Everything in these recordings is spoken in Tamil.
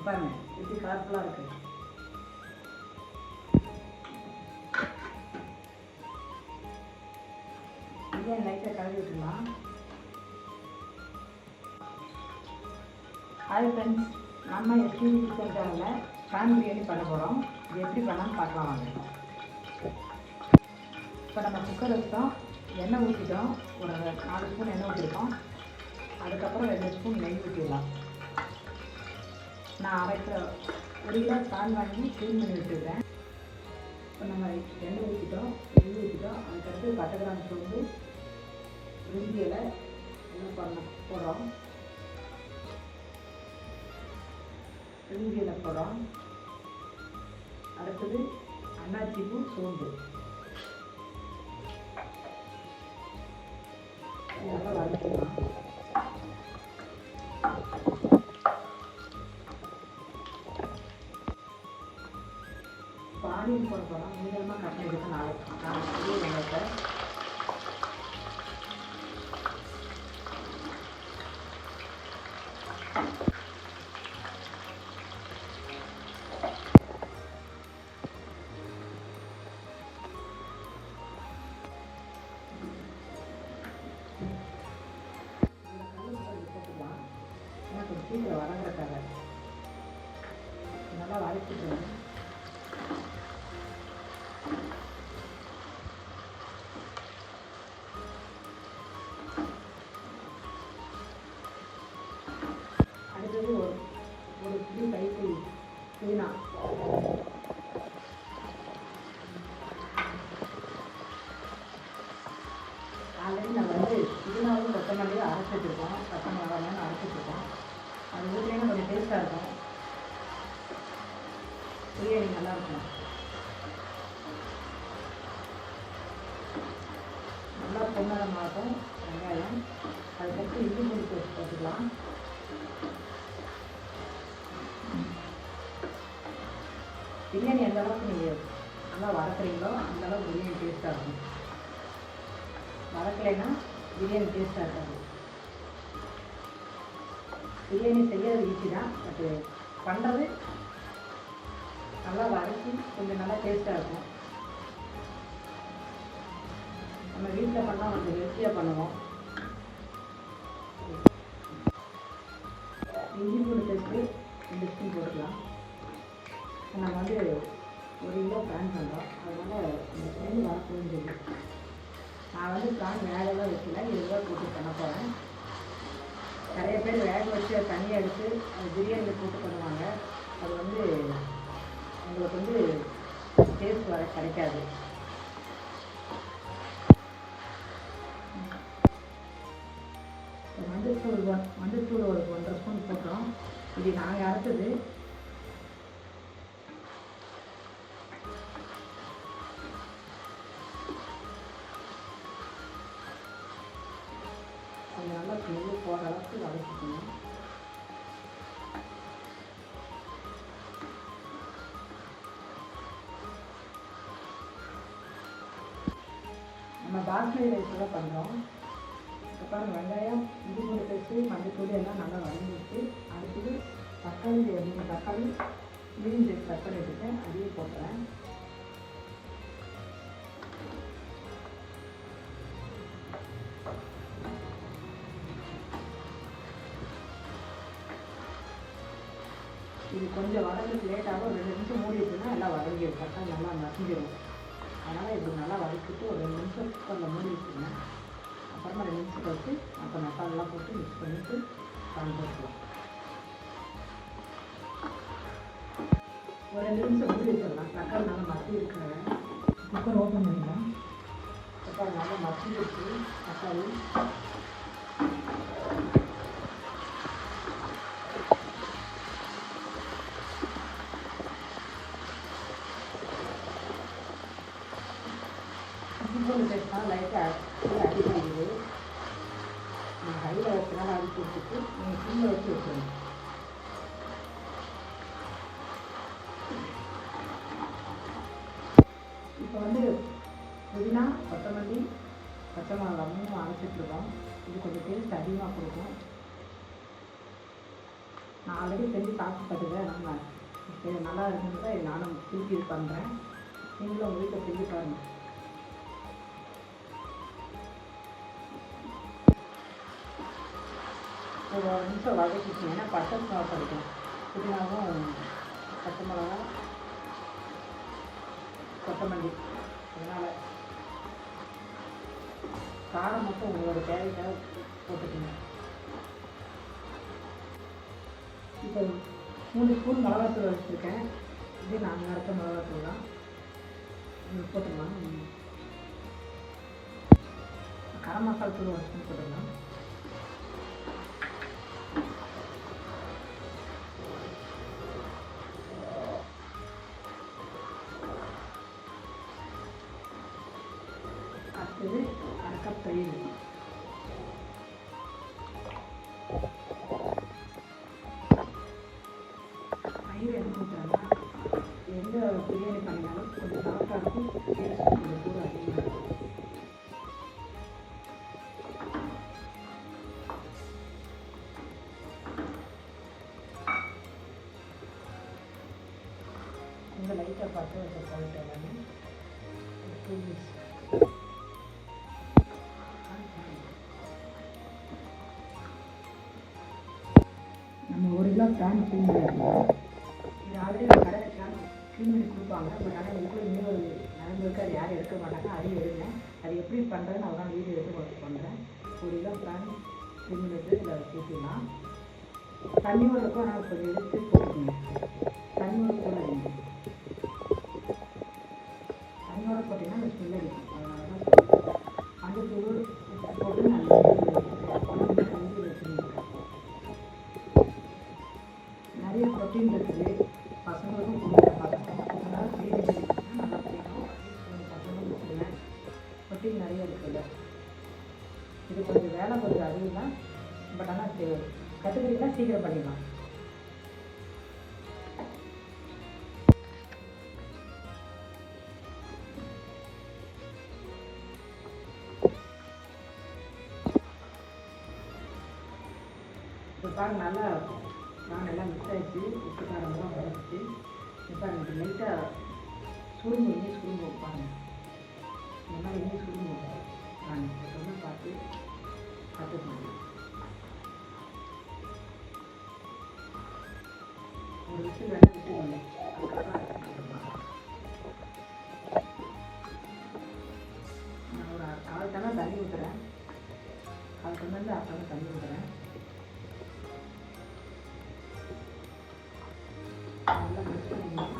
பாருங்க எப்படி கலர்ஃபுல்லாக இருக்குது. பிரியாணி லைட்டாக கலவி விட்டுலாம். ஹாய் ஃப்ரெண்ட்ஸ், நம்ம எஸ்பி கிச்சன் சேனலில் ப்ரான் பிரியாணி பண்ண போகிறோம். இது எப்படி பண்ணான்னு பார்க்கலாம் வாங்க. இப்போ நம்ம குக்கர் வச்சோம், எண்ணெய் ஊற்றிட்டோம். ஒரு 4 ஸ்பூன் எண்ணெய் ஊற்றிருக்கோம். அதுக்கப்புறம் 2 ஸ்பூன் நெய் ஊற்றிடலாம். நான் 1 கிலோ ப்ரான் வாங்கி க்ளீன் பண்ணி வச்சுருக்கேன். இப்போ நம்ம எண்ணெய் ஊற்றிட்டோம், நெய் ஊற்றிட்டோம். அதுக்கடுத்து பட்டை கிராம்பு சோம்பு, பிரிஞ்சி இலை எல்லாம் போடுறோம். பிரிஞ்சி இலை போடுறோம். அடுத்தது அன்னாச்சி பூ, சோம்பு இதெல்லாம் வதக்கிடலாம். ஆனியன் போட போகிறோம். நீளமாக கட் பண்ணிட்டு 4 பெரிய வெங்காயத்தை போட்டுக்கலாம். ஏன்னா கொஞ்சம் சீக்கிரம் வதங்குறதுக்காக நல்லா வதக்கிட்டு அடுத்தது ஒரு புளி கைப்பிடி புதினா, ஆல்ரெடி நம்ம புதினாவும் கொத்தமல்லியும் அரைச்சி வச்சுருக்கோம். பச்சை மிளகாயும் அரைச்சி வச்சுருக்கோம். அது ஊற்றினா கொஞ்சம் டேஸ்ட்டாக இருக்கும். பிரியாணி நல்லாயிருக்கும். நல்லா பொன்னரமாகும் வெங்காயம். அதுக்கப்புறம் இஞ்சி பூண்டு பேஸ்ட் போட்டுக்கலாம். பிரியாணி எந்த அளவுக்கு நீங்கள் நல்லா வதக்குறீங்களோ அந்தளவுக்கு பிரியாணி டேஸ்ட்டாக இருக்கும். வதக்கலைன்னா பிரியாணி டேஸ்ட்டாக இருக்காது. பிரியாணி செய்யறது ஈஸி தான், பட்டு பண்ணுறது நல்லா வதக்கி கொஞ்சம் நல்லா டேஸ்ட்டாக இருக்கும். நம்ம வீட்டில் பண்ணால் கொஞ்சம் ஹெல்த்தியாக பண்ணுவோம். இஞ்சி பூண்டு பேஸ்ட்டு 2 ஸ்பூன் போட்டுக்கலாம். நம்ம 1 கிலோ ப்ரான் பண்ணுறோம், அதனால் இந்த ஸ்மெல் வரப்போகுதுன்னு சொல்லி நான் ப்ரான் வேகலாம் வைக்கல, இதுதான் போட்டு பண்ண போகிறேன். நிறைய பேர் வேக வச்சு தனியாக எடுத்து அது பிரியாணியில் போட்டு பண்ணுவாங்க. அது உங்களுக்கு டேஸ்ட் கிடைக்காது. மஞ்சள்தூள் ஒரு 1.5 ஸ்பூன் போட்டோம். இது நாங்கள் அரைச்சது. கொஞ்சம் நல்லா ஸ்மெல்லு போகிற அளவுக்கு வதக்கிக்கணும். நம்ம பாஸ்மதி ரைஸ் தான் பண்ணுறோம். அப்புறம் வெங்காயம், இஞ்சி பூண்டு பேஸ்ட்டு, மஞ்சள் எல்லாம் நல்லா வதங்கிட்டு, அடுத்தது தக்காளி 3 தக்காளி மீடியம் சைஸ் கட் பண்ணி வச்சுருக்கேன், அதையும் போட்டுறேன். இது கொஞ்சம் வதங்கிறதுக்கு லேட்டாகும். 2 நிமிஷம் மூடி வச்சுன்னா எல்லாம் வதங்கிடும். தக்காளி நல்லா மசிஞ்சிடும். அதனால் இப்படி நல்லா வதக்கிட்டு ஒரு 2 நிமிஷம் குக்கரில் மூடி வச்சுருங்க. அப்புறமா 2 நிமிஷம் வச்சு மற்ற மசாலெலாம் போட்டு மிக்ஸ் பண்ணிவிட்டு போட்டுக்கலாம். ஒரு 2 நிமிஷம் மூடி வச்சிடலாம். தக்காளி நல்லா மசி இருக்கிறேன். குக்கர் ஓப்பன் பண்ணிடலாம். தக்காளி நல்லா மசி வச்சு தக்காளி இஞ்சி சேர்த்தால் லைட்டாக அடி பண்ணிடுது. நான் கையில் வச்சுனால அடிச்சு வச்சுட்டு நீங்கள் கீழே வச்சு வச்சுருங்க. இப்போ புதினா, கொத்தமல்லி, பச்சை மிளகா 3 அரைச்சிட்ருக்கோம். இது கொஞ்சம் டேஸ்ட் அதிகமாக கொடுக்கும். நான் ஆல்ரெடி செஞ்சு சாப்பிட்டு பார்த்துக்கிறேன். நம்ம இது நல்லா இருக்குன்னு தான் நானும் திருப்பி இது பண்ணுறேன். நீங்களும் உங்கள் வீட்டில் செஞ்சு பாருங்கள். ஒரு 1 நிமிஷம் வதக்கிக்கணும். ஏன்னா பட்டை மிளகா கிடைக்கும், புதினாவும் பச்சை மிளகா கொத்தமல்லி, அதனால் காரம் மட்டும் உங்களோட தேவைக்காக போட்டுக்கணும். இப்போ 3 ஸ்பூன் மிளகாத்தூள் வச்சுருக்கேன். இது நான் அரைச்ச மிளகாத்தூள் தான். போட்டுக்கலாம். கரம் மசாலா தூள் 1 ஸ்பூன் போட்டுக்கலாம். அடுத்தது 1/2 கப் தயிர். தயிர் எதுக்கு ஊற்றுறேன்னா, எந்த பிரியாணி பண்ணினாலும் கொஞ்சம் சாஃப்டாக இருக்கும், டேஸ்ட் கொஞ்சம் கூட அதிகமாக இருக்கும். கொஞ்சம் லைட்டாக பார்த்து வச்சு சால்ட் எல்லாமே 2 மினிட்ஸ். நம்ம 1 கிலோ ப்ரான் க்ளீன் பண்ணிக்கலாம். இது ஆல்ரெடி நம்ம கடையில் க்ளீன் பண்ணி கொடுப்பாங்க. பட் ஆனால் இதுக்குள்ள இன்னொரு நடந்து இருக்குது, அது யாரும் எடுக்க மாட்டாங்க. அதையும் எடுங்க. அது எப்படி பண்ணுறதுன்னு நான் தான் வீடியோ எடுத்து உங்களுக்கு பண்ணுறேன். 1 கிலோ ப்ரான் க்ளீன் பண்ணிட்டு இதில் ஊற்றிடலாம். தண்ணியோட இருக்கும், ஆனால் கொஞ்சம் எடுத்து போட்டுக்கோங்க. தண்ணியோட போடாதீங்க. தண்ணியோட போட்டிங்கன்னா அந்த ஸ்மெல் அடிக்கும். அதனால தான் அந்த தூள் போட்டு நல்லா கஞ்சி வச்சுருக்கேன். நிறைய ப்ரோட்டீன் இருக்குது, பசங்களுக்கும் கொடுக்குறேன். அதனால் வீடு நல்லா பிடிக்கும். பசங்களும் கொடுக்குறேன். ப்ரோட்டீன் நிறைய இருக்குல்ல. இது கொஞ்சம் வேலை கொஞ்சம் அதிகம் தான். பட் ஆனால் கற்றுக்கிட்டீங்கன்னா சீக்கிரம் பண்ணிடலாம். இப்போ பாருங்க, நல்லா நான் எல்லாம் மிக்ஸ் ஆகிடுச்சு. உப்பு காரமெல்லாம் வதக்கிச்சு. இப்போ எனக்கு லைட்டாக சுருங்கு எண்ணெய் சுருங்கு வைப்பாங்க. இந்த மாதிரி எண்ணெய் சுருங்கு வைப்பேன். நான் சொன்ன பார்த்து கற்றுக்கணும். ஒரு விசில் வேணால் விட்டுக்கோங்க. நான் ஒரு 1/4 டம்ளர் தண்ணி ஊற்றுறேன். 1/4 டம்ளர்லேருந்து 1/2 டம்ளர் தண்ணி ஊற்றுறேன். நல்லா மிக்ஸ் பண்ணிக்கலாம்.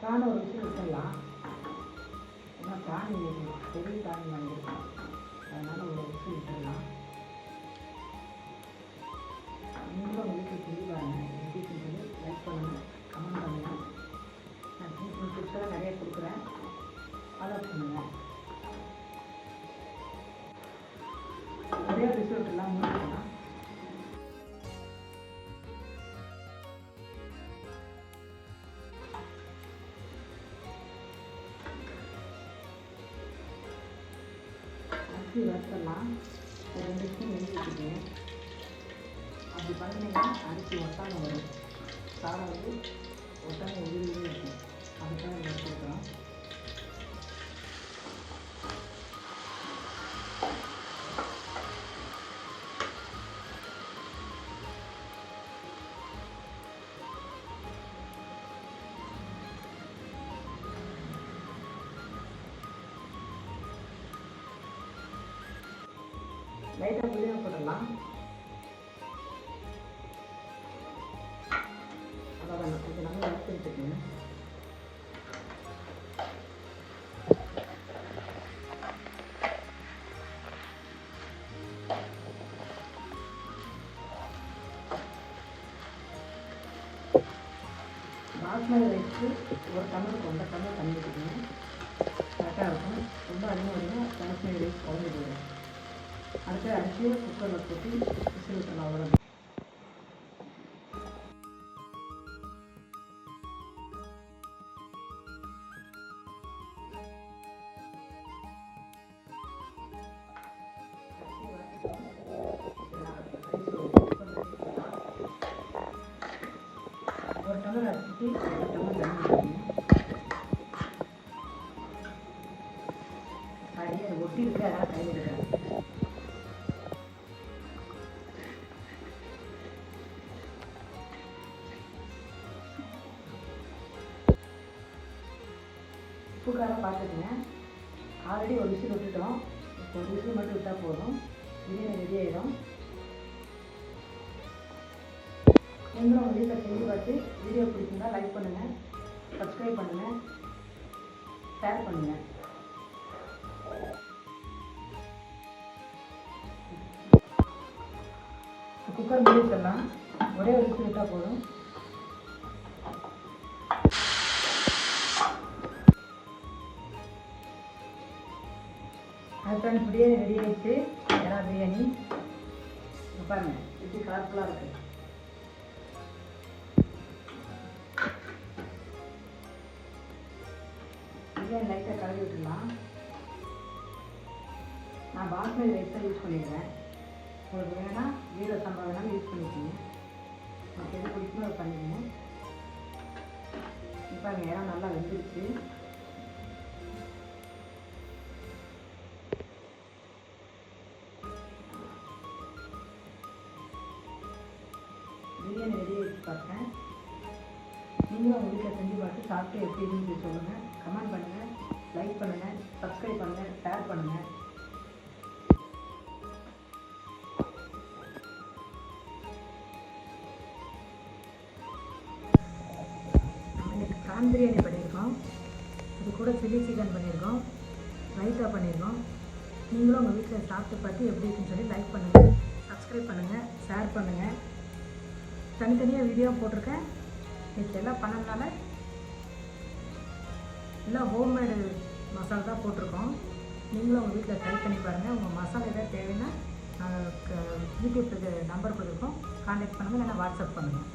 ப்ரான் ஒரு விசில் விட்டுடலாம். ஏன்னா ப்ரான் பெரிய ப்ரான் வாங்கியிருக்கேன், அதனால் ஒரு விசில் விட்டுடலாம். நீங்களும் உங்கள் வீட்டில் செஞ்சு பாருங்கள். எப்படி செஞ்சது லைக் பண்ணுங்கள், கமெண்ட் பண்ணுங்கள். நான் சின்ன டிப்ஸெல்லாம் நிறைய கொடுக்குறேன், ஃபாலோ பண்ணுங்கள். ஒரே விசில் விட்டுடலாம், மூடிக்கலாம். அரிசி வறுத்தலாம். ஒரு 2 ஸ்பூன் நெய் ஊற்றிக்கணும். அப்படி பண்ணிங்கன்னா அரிசி ஒட்டாமல் வரும். சாதம் வந்து ஒட்டாமல் உயிரிலே இருக்கும். அதுக்காக வறுத்துக்கலாம். லைட்டாக புளியாக போடலாம். அவ்வளோதான், கொஞ்சம் நல்லா வறுத்து எடுத்துக்கணும். பாஸ்மதி ரைஸ்க்கு 1 டம்ளருக்கு 1.5 டம்ளர் தண்ணி ஊற்றிக்கணும். கரெக்டாக இருக்கும். ரொம்ப அதிகமாக வரும், பாஸ்மதி ரைஸ் குழம்பு போயிடும். அடுத்து அரிசியை குக்கரில் போட்டு விசில் விட்டலாம். அவ்வளோதான். கை விடுறேன். உப்பு காரம் பார்த்துக்குங்க. ஆல்ரெடி ஒரு விசில் விட்டுட்டோம். இப்போ ஒரு விசில் மட்டும் விட்டால் போதும், பிரியாணி ரெடி ஆகிடும். நீங்களும் உங்கள் வீட்டில் செஞ்சு பார்த்து வீடியோ பிடிச்சிருந்தா லைக் பண்ணுங்கள், சப்ஸ்கிரைப் பண்ணுங்கள், ஷேர் பண்ணுங்கள். குக்கர் மூடி வச்சிடலாம். ஒரே ஒரு விசில் விட்டால் போதும். அது ஃப்ரெண்ட்ஸ், பிரியாணி ரெடி ஆகிடுச்சு. இறா பிரியாணி பாருங்கள் எப்படி கலர்ஃபுல்லாக இருக்குது. பிரியாணி லைட்டாக கலவி விட்டுடலாம். நான் பாஸ்மதி ரைஸ் தான் யூஸ் பண்ணிடுறேன். உங்களுக்கு வேணால் ஜீரக சம்பா வேணாலும் யூஸ் பண்ணிக்கோங்க. எனக்கு எது பிடிக்குமோ அதை பண்ணிக்கோங்க. இப்போ அந்த இடம் நல்லா வெந்துருச்சு. பிரியாணி ரெடி ஆகிடுச்சு பார்த்தேன். நீங்களும் உங்கள் வீட்டில் செஞ்சு பார்த்து சாப்பிட்டு எப்படி இருக்குன்னு சொல்லுங்கள். கமெண்ட் பண்ணுங்கள், லைக் பண்ணுங்கள், சப்ஸ்கிரைப் பண்ணுங்கள், ஷேர் பண்ணுங்கள். நம்ம இன்றைக்கி ப்ரான் பிரியாணி பண்ணியிருக்கோம். அது கூட சில்லி சிக்கன் பண்ணியிருக்கோம், ரைத்தா பண்ணியிருக்கோம். நீங்களும் உங்கள் வீட்டில் சாப்பிட்டு பார்த்து எப்படி இருக்குன்னு சொல்லி லைக் பண்ணுங்கள், சப்ஸ்கிரைப் பண்ணுங்கள், ஷேர் பண்ணுங்கள். தனித்தனியாக வீடியோ போட்டிருக்கேன். இன்றைக்கி எல்லாம் பண்ணதுனால எல்லாம் ஹோம்மேடு மசாலா தான் போட்டிருக்கோம். நீங்களும் உங்கள் வீட்டில் ட்ரை பண்ணி பாருங்கள். உங்கள் மசாலா எதாவது தேவைன்னா யூடியூப் நம்பர் கொடுத்துருக்கோம், கான்டாக்ட் பண்ணுங்கள், இல்லைன்னா வாட்ஸ்அப் பண்ணுங்கள்.